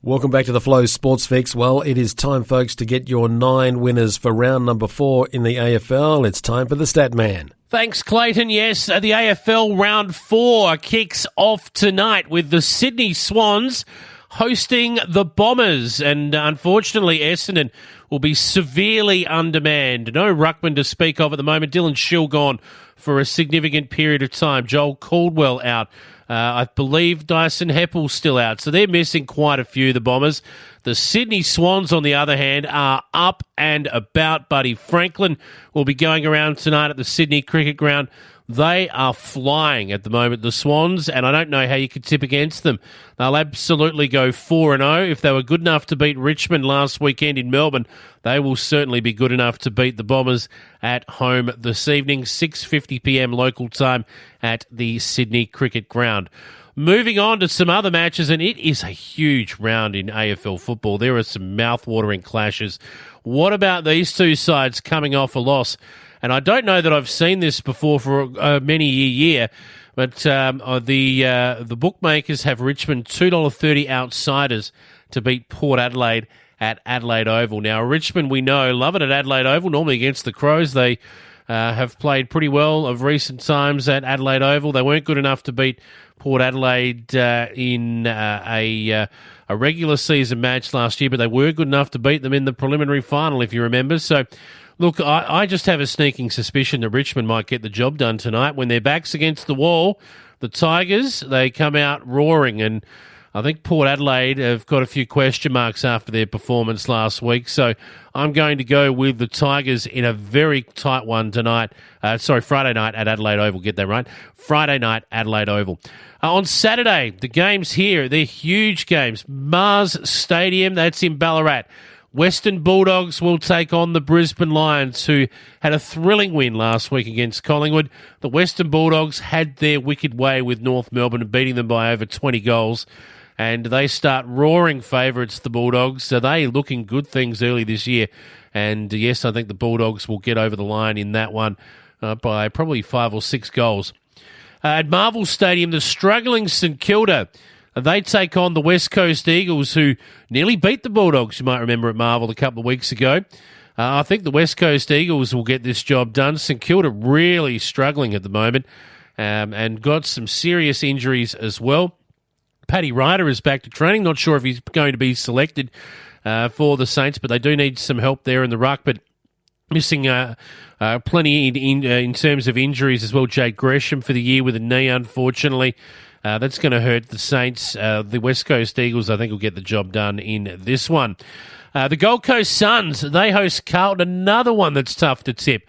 Welcome back to the Flow Sports Fix. Well, it is time, folks, to get your 9 winners for round number 4 in the AFL. It's time for the Statman. Thanks, Clayton. Yes, the AFL round 4 kicks off tonight with the Sydney Swans hosting the Bombers. And unfortunately, Essendon will be severely undermanned. No ruckman to speak of at the moment. Dylan Shill gone for a significant period of time. Joel Caldwell out. I believe Dyson Heppel's still out. So they're missing quite a few, the Bombers. The Sydney Swans, on the other hand, are up and about. Buddy Franklin will be going around tonight at the Sydney Cricket Ground. They are flying at the moment, the Swans, and I don't know how you could tip against them. They'll absolutely go 4-0. If they were good enough to beat Richmond last weekend in Melbourne, they will certainly be good enough to beat the Bombers at home this evening, 6:50pm local time at the Sydney Cricket Ground. Moving on to some other matches, and it is a huge round in AFL football. There are some mouth-watering clashes. What about these two sides coming off a loss? And I don't know that I've seen this before for many a year, but the bookmakers have Richmond $2.30 outsiders to beat Port Adelaide at Adelaide Oval. Now, Richmond, we know, love it at Adelaide Oval, normally against the Crows. They have played pretty well of recent times at Adelaide Oval. They weren't good enough to beat Port Adelaide in a regular season match last year, but they were good enough to beat them in the preliminary final, if you remember. So, look, I just have a sneaking suspicion that Richmond might get the job done tonight. When their back's against the wall, the Tigers, they come out roaring, and I think Port Adelaide have got a few question marks after their performance last week. So I'm going to go with the Tigers in a very tight one tonight. Friday night at Adelaide Oval. Get that right. Friday night, Adelaide Oval. On Saturday, the games here, they're huge games. Mars Stadium, that's in Ballarat. Western Bulldogs will take on the Brisbane Lions, who had a thrilling win last week against Collingwood. The Western Bulldogs had their wicked way with North Melbourne, beating them by over 20 goals. And they start roaring favourites, the Bulldogs. So they looking good things early this year. And yes, I think the Bulldogs will get over the line in that one by probably 5 or 6 goals. At Marvel Stadium, the struggling St Kilda, they take on the West Coast Eagles, who nearly beat the Bulldogs, you might remember, at Marvel a couple of weeks ago. I think the West Coast Eagles will get this job done. St Kilda really struggling at the moment and got some serious injuries as well. Paddy Ryder is back to training. Not sure if he's going to be selected for the Saints, but they do need some help there in the ruck. But missing plenty in terms of injuries as well. Jade Gresham for the year with a knee, unfortunately. That's going to hurt the Saints. The West Coast Eagles, I think, will get the job done in this one. The Gold Coast Suns, they host Carlton, another one that's tough to tip.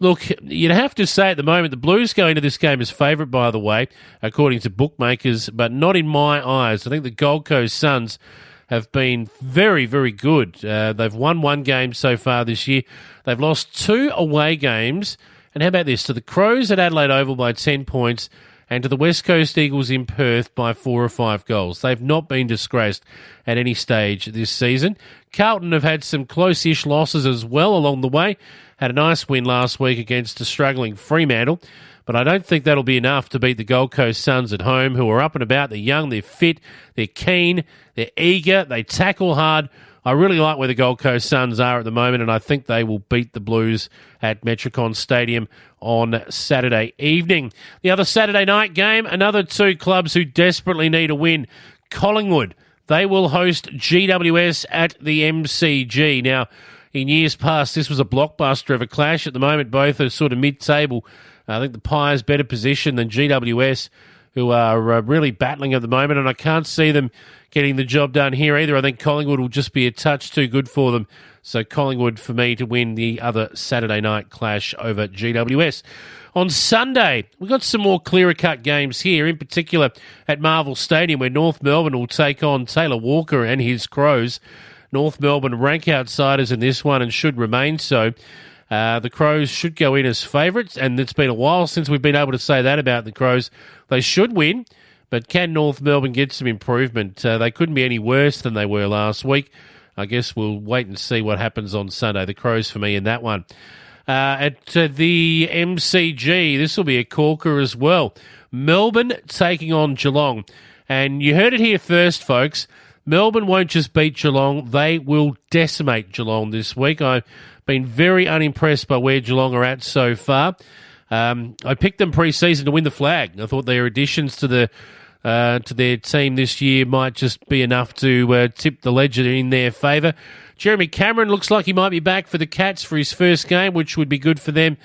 Look, you'd have to say at the moment, the Blues go into this game as favourite, by the way, according to bookmakers, but not in my eyes. I think the Gold Coast Suns have been very, very good. They've won 1 game so far this year. They've lost 2 away games. And how about this? To the Crows at Adelaide Oval by 10 points and to the West Coast Eagles in Perth by 4 or 5 goals. They've not been disgraced at any stage this season. Carlton have had some close-ish losses as well along the way. Had a nice win last week against a struggling Fremantle, but I don't think that'll be enough to beat the Gold Coast Suns at home, who are up and about. They're young, they're fit, they're keen, they're eager, they tackle hard. I really like where the Gold Coast Suns are at the moment, and I think they will beat the Blues at Metricon Stadium on Saturday evening. The other Saturday night game, another 2 clubs who desperately need a win. Collingwood, they will host GWS at the MCG. Now, in years past, this was a blockbuster of a clash. At the moment, both are sort of mid-table. I think the Pies better position than GWS, who are really battling at the moment, and I can't see them getting the job done here either. I think Collingwood will just be a touch too good for them. So Collingwood, for me, to win the other Saturday night clash over GWS. On Sunday, we've got some more clearer-cut games here, in particular at Marvel Stadium, where North Melbourne will take on Taylor Walker and his Crows. North Melbourne rank outsiders in this one and should remain so. The Crows should go in as favourites, and it's been a while since we've been able to say that about the Crows. They should win, but can North Melbourne get some improvement? They couldn't be any worse than they were last week. I guess we'll wait and see what happens on Sunday. The Crows for me in that one. At the MCG, this will be a corker as well. Melbourne taking on Geelong. And you heard it here first, folks. Melbourne won't just beat Geelong, they will decimate Geelong this week. I've been very unimpressed by where Geelong are at so far. I picked them pre-season to win the flag. I thought their additions to their team this year might just be enough to tip the ledger in their favour. Jeremy Cameron looks like he might be back for the Cats for his first game, which would be good for them.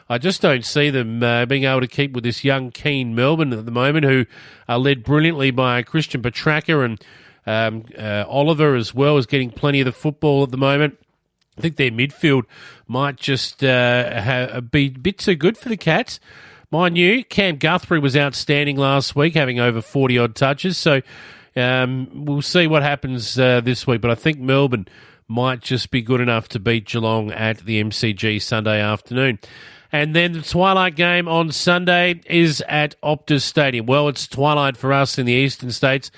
I just don't see them being able to keep with this young, keen Melbourne at the moment, who are led brilliantly by Christian Petracca, and Oliver as well is getting plenty of the football at the moment. I think their midfield might just be a bit too good for the Cats. Mind you, Cam Guthrie was outstanding last week, having over 40-odd touches, so we'll see what happens this week. But I think Melbourne might just be good enough to beat Geelong at the MCG Sunday afternoon. And then the twilight game on Sunday is at Optus Stadium. Well, it's twilight for us in the eastern states.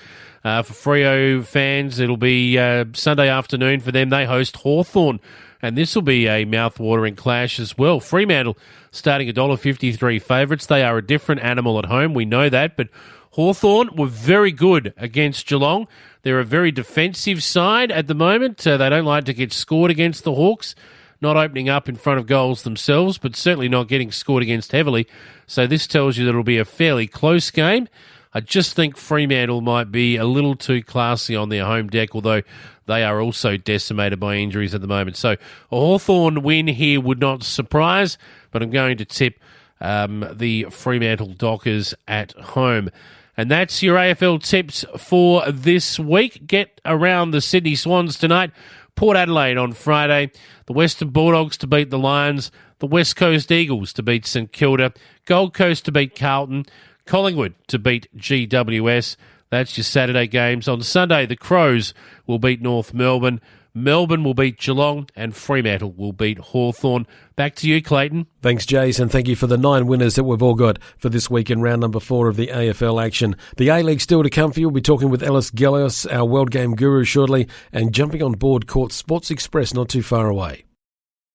For Freo fans, it'll be Sunday afternoon for them. They host Hawthorn, and this will be a mouth-watering clash as well. Fremantle starting $1.53 favourites. They are a different animal at home, we know that, but Hawthorn were very good against Geelong. They're a very defensive side at the moment. They don't like to get scored against the Hawks, not opening up in front of goals themselves, but certainly not getting scored against heavily. So this tells you that it'll be a fairly close game. I just think Fremantle might be a little too classy on their home deck, although they are also decimated by injuries at the moment. So a Hawthorn win here would not surprise, but I'm going to tip the Fremantle Dockers at home. And that's your AFL tips for this week. Get around the Sydney Swans tonight. Port Adelaide on Friday. The Western Bulldogs to beat the Lions. The West Coast Eagles to beat St Kilda. Gold Coast to beat Carlton. Collingwood to beat GWS. That's your Saturday games. On Sunday, the Crows will beat North Melbourne. Melbourne will beat Geelong, and Fremantle will beat Hawthorn. Back to you, Clayton. Thanks, Jace, and thank you for the 9 winners that we've all got for this week in round number 4 of the AFL action. The A-League still to come for you. We'll be talking with Ellis Gellios, our World Game guru, shortly, and jumping on board Court Sports Express not too far away.